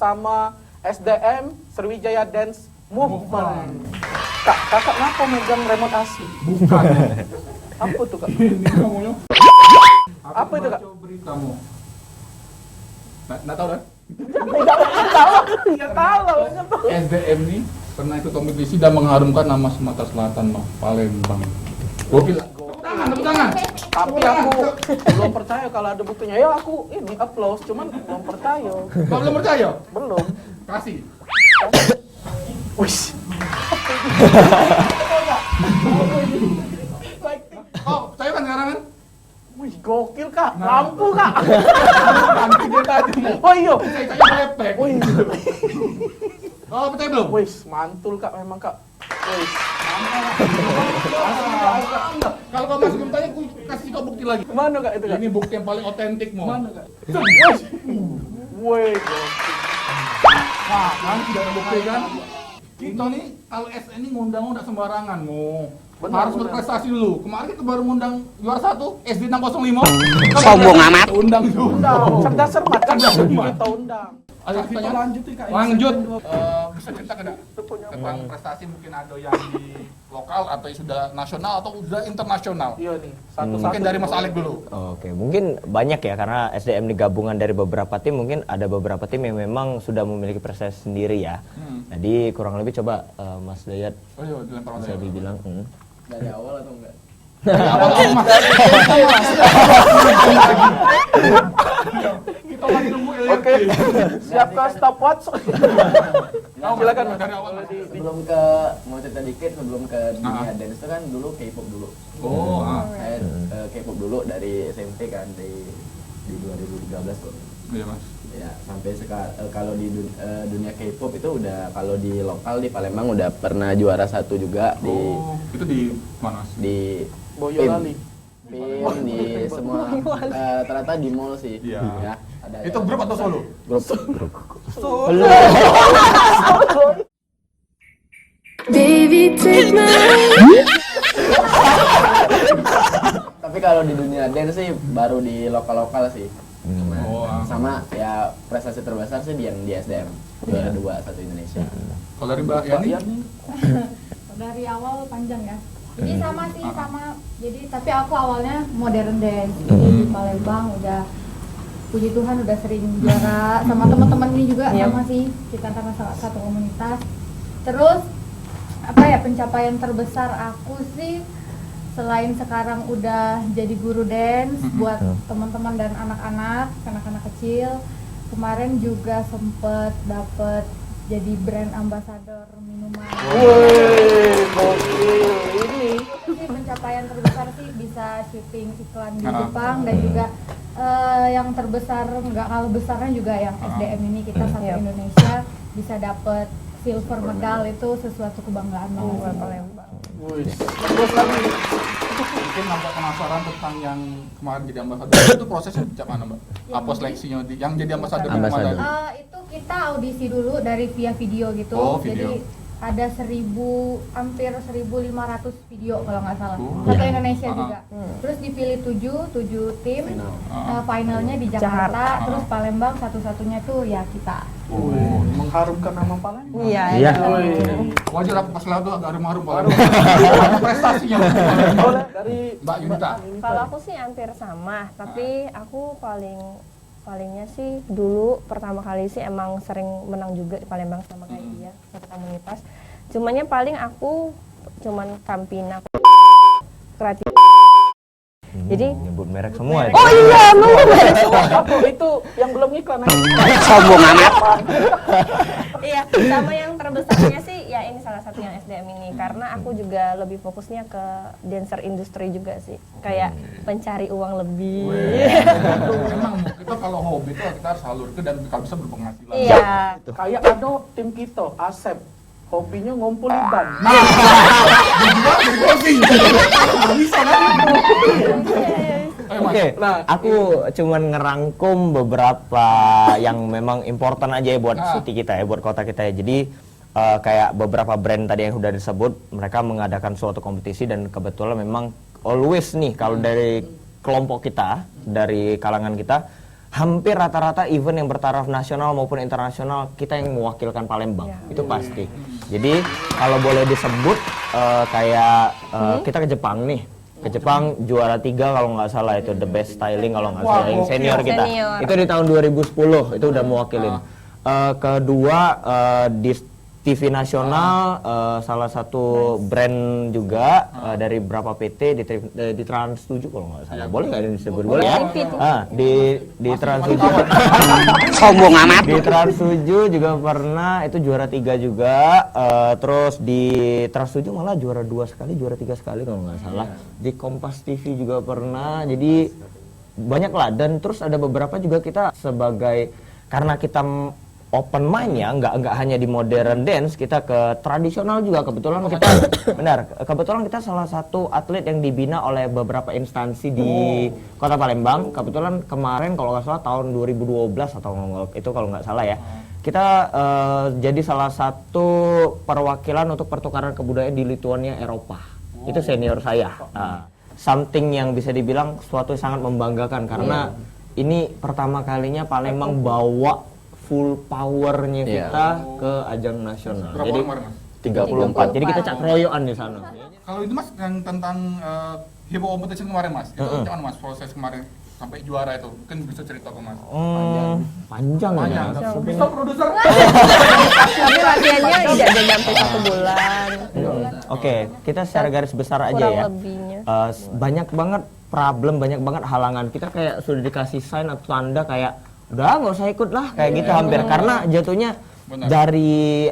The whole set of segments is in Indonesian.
sama SDM Sriwijaya Dance Movement. Kak, kakak kenapa megang remote AC? Bukan. Apa tuh, Kak? Ini kamunya. Apa itu, Kak? Beritamu. Nggak tahu kan? Nggak tahu. SDM nih pernah ikut kompetisi dan mengharumkan nama Sumatera Selatan, no. Palembang. Gokil. Tepuk tangan. Tapi aku belum percaya kalau ada buktinya. Ya aku ini applause, cuman belum percaya. Belum percaya? Belum. Kasih. Wih. Oh, percaya kan sekarang kan? Wih, gokil, Kak. Lampu, Kak. Nanti dia tadi. Oh iya. Saya lepek. Wih. Oh, percaya belum? Wih, mantul, Kak, memang, Kak. Wih. Kalau kau masih belum tanya, aku kasih kau bukti lagi. Mana, Kak, itu, Kak? Ini bukti yang paling otentik, Mo. Mana, Kak? Wih, gokil. Nah, kan sudah ada bukti kan? Kita nih, kalau SN ini ngundang udah sembarangan, Mo. Harus berprestasi dulu. Kemarin kita baru ngundang juara 1 SD 605. Sombong amat. Undang juga. Undang, cerdas cermat, kita undang. Ada Kita pertanyaan? lanjut nih, Kak. Lanjut. Bisa cerita nggak tentang prestasi, mungkin ada yang di lokal atau yang sudah nasional atau sudah internasional? Iya nih, satu-satu. Mungkin dari Mas Alek dulu. Oke, mungkin banyak ya karena SDM ini gabungan dari beberapa tim, mungkin ada beberapa tim yang memang sudah memiliki prestasi sendiri ya. Jadi kurang lebih coba Mas Dayat Oh iya, dilempar Mas bisa Dayat. dibilang. Dari awal atau enggak? Dari awal aku Mas. Kita lagi nunggu LRT. Oke, siapkan stopwatch. Silakan, Mas. Dari awal. Sebelum ke mau cerita dikit sebelum ke dunia dance itu kan dulu K-pop dulu. Oh, Saya K-pop dulu dari SMP kan di 2013 kok. iya Mas. Ya sampai sekarang kalau di dunia K-pop itu udah kalau di lokal di Palembang udah pernah juara 1 juga Oh, itu di mana? Mas? di Boyolali. PIM di semua ternyata di mall sih. Iya. Ya, ada Itu grup atau solo? grup. Baby, take my Tapi kalau di dunia dance sih baru di lokal-lokal sih. Oh, Sama ya prestasi terbesar sih yang di SDM juara 2 satu Indonesia. kalau dari Mbak Yani? Dari awal panjang ya. Jadi sama sih sama. Jadi tapi aku awalnya modern dance. Jadi di Palembang udah puji Tuhan udah sering juara sama teman-teman ini juga sama sih. Kita karena salah satu komunitas. Terus apa ya pencapaian terbesar aku sih selain sekarang udah jadi guru dance buat teman-teman dan anak-anak kecil. Kemarin juga sempet dapet jadi brand ambassador minuman. Wih, gokil. Ini Itu sih pencapaian terbesar sih bisa syuting iklan di Jepang dan juga yang terbesar nggak kalah besarnya juga yang SDM ini kita satu Indonesia bisa dapet silver medal itu sesuatu kebanggaan banget buat Palembang. wih. Terus lagi. Mungkin agak penasaran tentang yang kemarin jadi ambasador. Itu prosesnya sejak mana, Mbak? Apa seleksinya yang jadi ambasador di mana tadi? Itu kita audisi dulu dari via video gitu. Oh, video. Jadi ada hampir 1.500 video kalau nggak salah. Oh. Satu Indonesia juga. Terus dipilih 7 tim. Finalnya di Jakarta. Terus Palembang satu-satunya tuh ya kita. Wih, mengharumkan nama Palembang. Iya. Wih. Wajar aku pas lihat tuh agak harum-harum Pak. Prestasinya. Boleh dari Mbak Yunita. Kalau aku sih hampir sama, tapi aku palingnya sih dulu pertama kali sih emang sering menang juga di Palembang sama kayak dia satu komunitas. Cumannya paling aku Campina kreatif. Jadi nyebut merek semua itu. oh iya emang bener. Apa itu yang belum iklan aja? Sombong amat. Iya, sama yang terbesarnya sih ya ini salah satu yang SDM ini karena aku juga lebih fokusnya ke dancer industri juga sih. Kayak pencari uang lebih. Memang kita kalau hobi itu kita harus salur itu dan kalau bisa berpenghasilan. Iya. Kayak ada tim kita, Asep. Hobinya ngumpul ban. Oke, Nah, aku cuman ngerangkum beberapa yang memang important aja ya buat city kita ya, buat kota kita ya. Jadi kayak beberapa brand tadi yang sudah disebut, mereka mengadakan suatu kompetisi dan kebetulan memang always nih kalau dari kelompok kita, dari kalangan kita, hampir rata-rata event yang bertaraf nasional maupun internasional kita yang mewakilkan Palembang, itu pasti. Jadi kalau boleh disebut kita ke Jepang nih, ke Jepang juara 3 kalau nggak salah, itu the best styling kalau nggak salah, yang senior kita. Senior. Itu di tahun 2010 itu udah mewakilin. Kedua di TV nasional, salah satu brand juga dari berapa PT di Trans 7 kalau nggak salah. Boleh nggak ini disebut? Boleh ya? Di Trans 7. Sombong amat. Di Trans 7 juga pernah, itu juara 3 juga. Terus di Trans 7 malah juara 2 sekali, juara 3 sekali kalau nggak salah. Di Kompas TV juga pernah. Jadi banyak lah, dan terus ada beberapa juga kita sebagai, karena kita open mind ya, nggak hanya di modern dance, kita ke tradisional juga. Kebetulan kita kebetulan kita salah satu atlet yang dibina oleh beberapa instansi di Kota Palembang. Kebetulan kemarin kalau nggak salah tahun 2012 atau itu kalau nggak salah ya, kita jadi salah satu perwakilan untuk pertukaran kebudayaan di Lituania Eropa. Itu senior saya. Something yang bisa dibilang suatu yang sangat membanggakan, karena ini pertama kalinya Palembang bawa full powernya kita ke ajang nasional. Berapa Jadi orang kemarin, Mas? 34. Jadi kita cakroyoan di sana. Kalau itu Mas yang tentang hip hop competition kemarin Mas, itu gimana Mas proses kemarin sampai juara itu? Mungkin bisa cerita ke Mas. Panjang ya. Bisa produser. Tapi latihannya tidak ada sampai 1 bulan. Oke, kita secara garis besar aja Kurang ya. lebihnya. Banyak banget problem, banyak banget halangan. Kita kayak sudah dikasih sign atau tanda kayak udah nggak usah ikut lah kayak gitu hampir, karena jatuhnya dari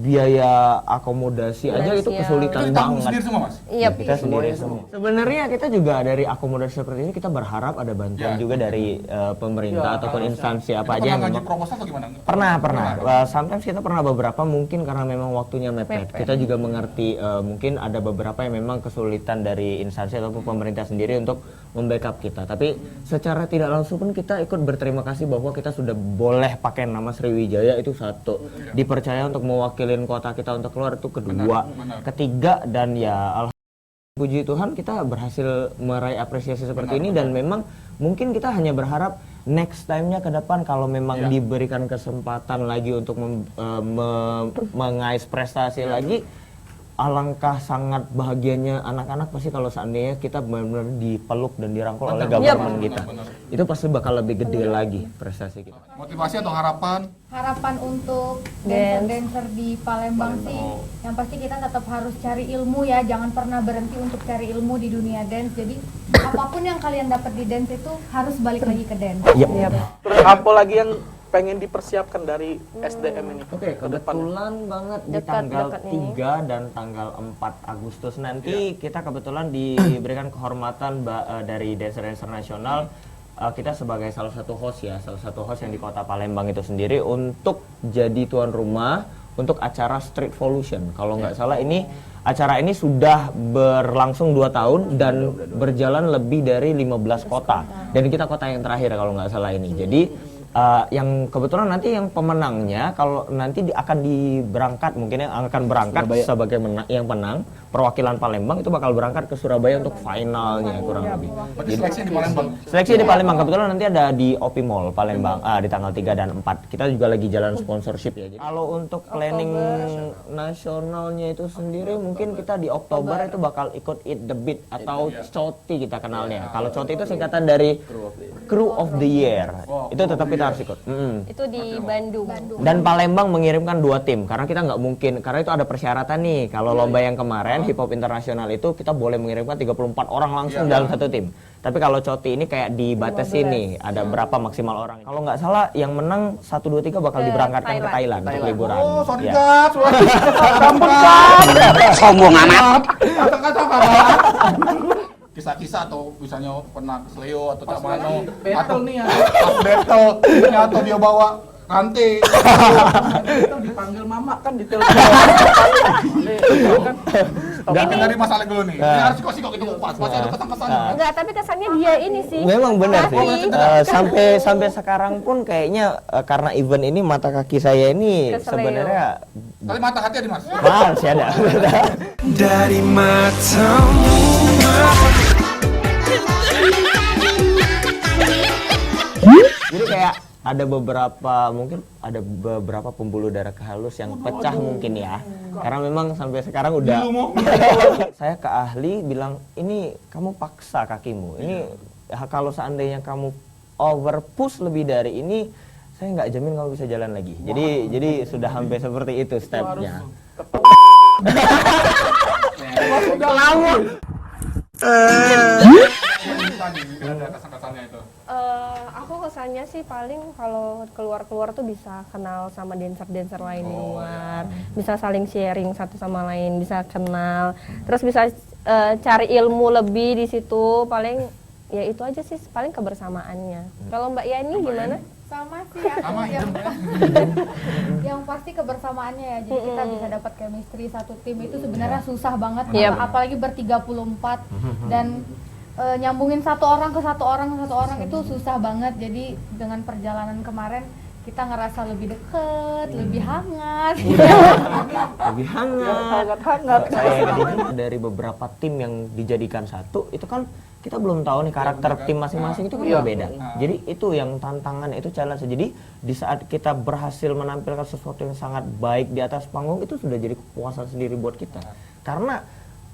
biaya akomodasi aja itu kesulitan Itu ditanggung banget. sendiri semua Mas? Iya, Kita sendiri semua. Sebenarnya kita juga dari akomodasi seperti ini kita berharap ada bantuan juga dari pemerintah ataupun instansi apa aja yang Pernah ngaji memang proposal atau gimana? pernah. Sometimes kita pernah beberapa, mungkin karena memang waktunya mepet. Kita juga mengerti mungkin ada beberapa yang memang kesulitan dari instansi ataupun pemerintah sendiri untuk membackup kita. Tapi secara tidak langsung pun kita ikut berterima kasih bahwa kita sudah boleh pakai nama Sriwijaya, itu satu. Dipercaya untuk mewakilin kota kita untuk keluar, itu kedua. Ketiga, dan ya puji Tuhan kita berhasil meraih apresiasi seperti ini, dan memang mungkin kita hanya berharap next time-nya ke depan kalau memang diberikan kesempatan lagi untuk mengais prestasi lagi, alangkah sangat bahagianya anak-anak pasti kalau seandainya kita benar-benar dipeluk dan dirangkul oleh government kita. Itu pasti bakal lebih gede lagi prestasi kita. Motivasi atau harapan? Harapan untuk dancer-dancer di Palembang sih, yang pasti kita tetap harus cari ilmu ya, jangan pernah berhenti untuk cari ilmu di dunia dance. Jadi apapun yang kalian dapat di dance itu harus balik lagi ke dance. Terus apa lagi yang pengen dipersiapkan dari SDM ini? Oke, kebetulan banget di tanggal 3 dan tanggal 4 Agustus nanti kita kebetulan diberikan kehormatan dari dancer-dancer nasional, kita sebagai salah satu host yang di Kota Palembang itu sendiri untuk jadi tuan rumah untuk acara Street Volution. Kalau nggak salah acara ini sudah berlangsung 2 tahun dan berjalan lebih dari 15 kota. Dan kita kota yang terakhir kalau nggak salah ini. Jadi yang kebetulan nanti yang pemenangnya kalau nanti akan diberangkat, mungkin yang akan berangkat sebagai yang menang perwakilan Palembang itu bakal berangkat ke Surabaya untuk finalnya kurang lebih. Berarti seleksi di Palembang? Seleksi di Palembang, kebetulan nanti ada di OP Mall Palembang di tanggal 3 dan 4. Kita juga lagi jalan sponsorship ya. Kalau untuk planning nasionalnya itu sendiri mungkin kita di Oktober itu bakal ikut Eat the Beat atau COTI kita kenalnya. Kalau COTI itu singkatan dari Crew of the Year. Itu tetap kita harus ikut. Itu di Bandung. Dan Palembang mengirimkan 2 tim karena kita nggak mungkin, karena itu ada persyaratan nih. Kalau lomba yang kemarin Hip Hop Internasional itu kita boleh mengirimkan 34 orang langsung dalam satu tim. Tapi kalau COTI ini kayak dibatasi nih, ada berapa maksimal orang. Kalau nggak salah yang menang 1, 2, 3 bakal diberangkatkan ke Thailand untuk liburan. Oh, sorry Ya. guys. Sombong amat. Kisah-kisah atau misalnya pernah ke Sleo atau tak Mano battle atau nih ya. pas battle atau dia bawa rantai. Itu dipanggil mama kan di telepon. Kan dari Mas Alek dulu nih. Ini harus sikok-sikok itu pas. Pasti ada kesan-kesannya. Enggak, tapi kesannya dia ini sih. Memang benar sih. Tapi- Sampai sekarang pun kayaknya karena event ini mata kaki saya ini Keseleo. sebenarnya Tapi mata hati ada Mas. masih ada. Dari matamu Jadi kayak ada beberapa pembuluh darah halus yang pecah mungkin ya. Karena memang sampai sekarang udah saya ke ahli bilang, ini kamu paksa kakimu. Ini kalau seandainya kamu over push lebih dari ini, saya nggak jamin kamu bisa jalan lagi. Jadi sudah hampir seperti itu stepnya. Ada kesan-kesannya itu. Aku kesannya sih paling kalau keluar-keluar tuh bisa kenal sama dancer-dancer lain di luar, bisa saling sharing satu sama lain, bisa kenal, terus bisa cari ilmu lebih di situ. Paling ya itu aja sih, paling kebersamaannya. Kalau Mbak Yani gimana? Sama sih aku yang pasti kebersamaannya ya. Jadi kita bisa dapat chemistry satu tim itu sebenarnya susah banget. Yep. Apalagi ber-34 dan nyambungin satu orang itu susah banget. Jadi dengan perjalanan kemarin kita ngerasa lebih deket, lebih hangat. Lebih hangat. Dari beberapa tim yang dijadikan satu, itu kan kita belum tahu nih karakter tim masing-masing itu kan berbeda. Jadi itu yang tantangan, itu challenge. Jadi di saat kita berhasil menampilkan sesuatu yang sangat baik di atas panggung, itu sudah jadi kepuasan sendiri buat kita. Karena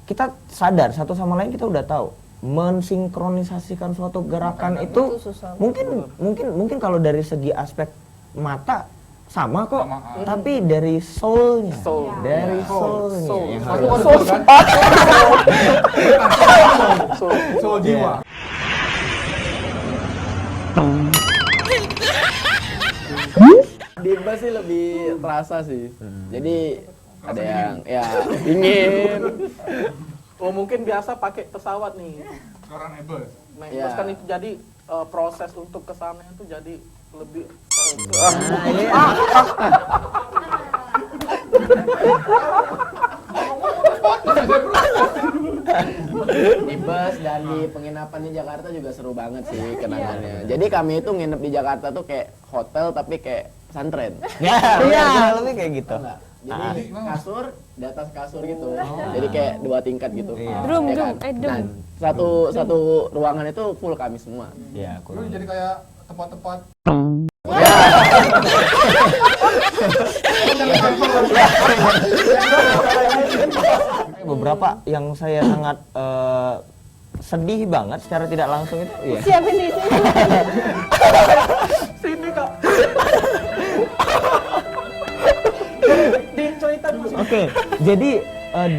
kita sadar satu sama lain, kita udah tahu mensinkronisasikan suatu gerakan itu mungkin kalau dari segi aspek mata sama kok, tapi dari soulnya, yang harus Soul jiwa. Di bus sih lebih terasa sih. Jadi ada yang ya dingin. Oh mungkin biasa pakai pesawat nih. Sekarang bus. Naik Iya. bus kan itu jadi proses untuk kesana itu jadi lebih Di bus dan di penginapan di Jakarta juga seru banget sih kenangannya. Jadi kami itu nginep di Jakarta tuh kayak hotel tapi kayak pesantren. ya lebih kayak gitu. Enggak. Jadi kasur di atas kasur gitu. Jadi kayak 2 tingkat gitu. Drum. Nah, satu ruangan itu full kami semua. Ya, Lu jadi kayak tempat-tempat beberapa yang saya sangat sedih banget secara tidak langsung itu ya. Siapin di sini. sini kak. Diceritain Mas. Oke, jadi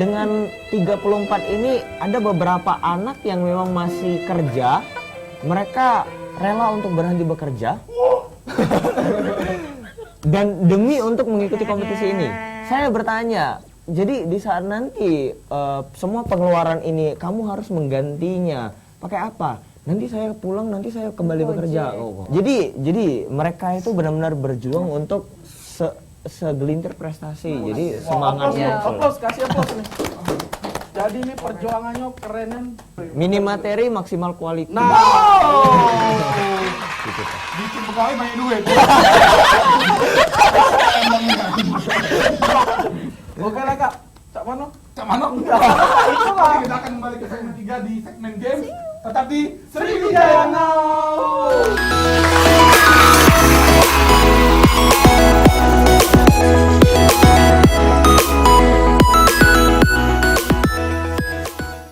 dengan 34 ini ada beberapa anak yang memang masih kerja, mereka rela untuk berhenti bekerja dan demi untuk mengikuti kompetisi ini. Saya bertanya, jadi di saat nanti semua pengeluaran ini kamu harus menggantinya pakai apa? Nanti saya pulang, nanti saya kembali bekerja. Jadi mereka itu benar-benar berjuang untuk segelintir prestasi. Jadi semangatnya Kasih aplaus nih. Jadi ini perjuangannya kerenan. minim materi maksimal kualitas. Gitu, Pak. bikin pegawai banyak duit. Oke lah kak. Cak Mano. Cak Mano. Itulah. Kita akan kembali ke segmen 3 di segmen games. Tetap di Sriwijaya Now.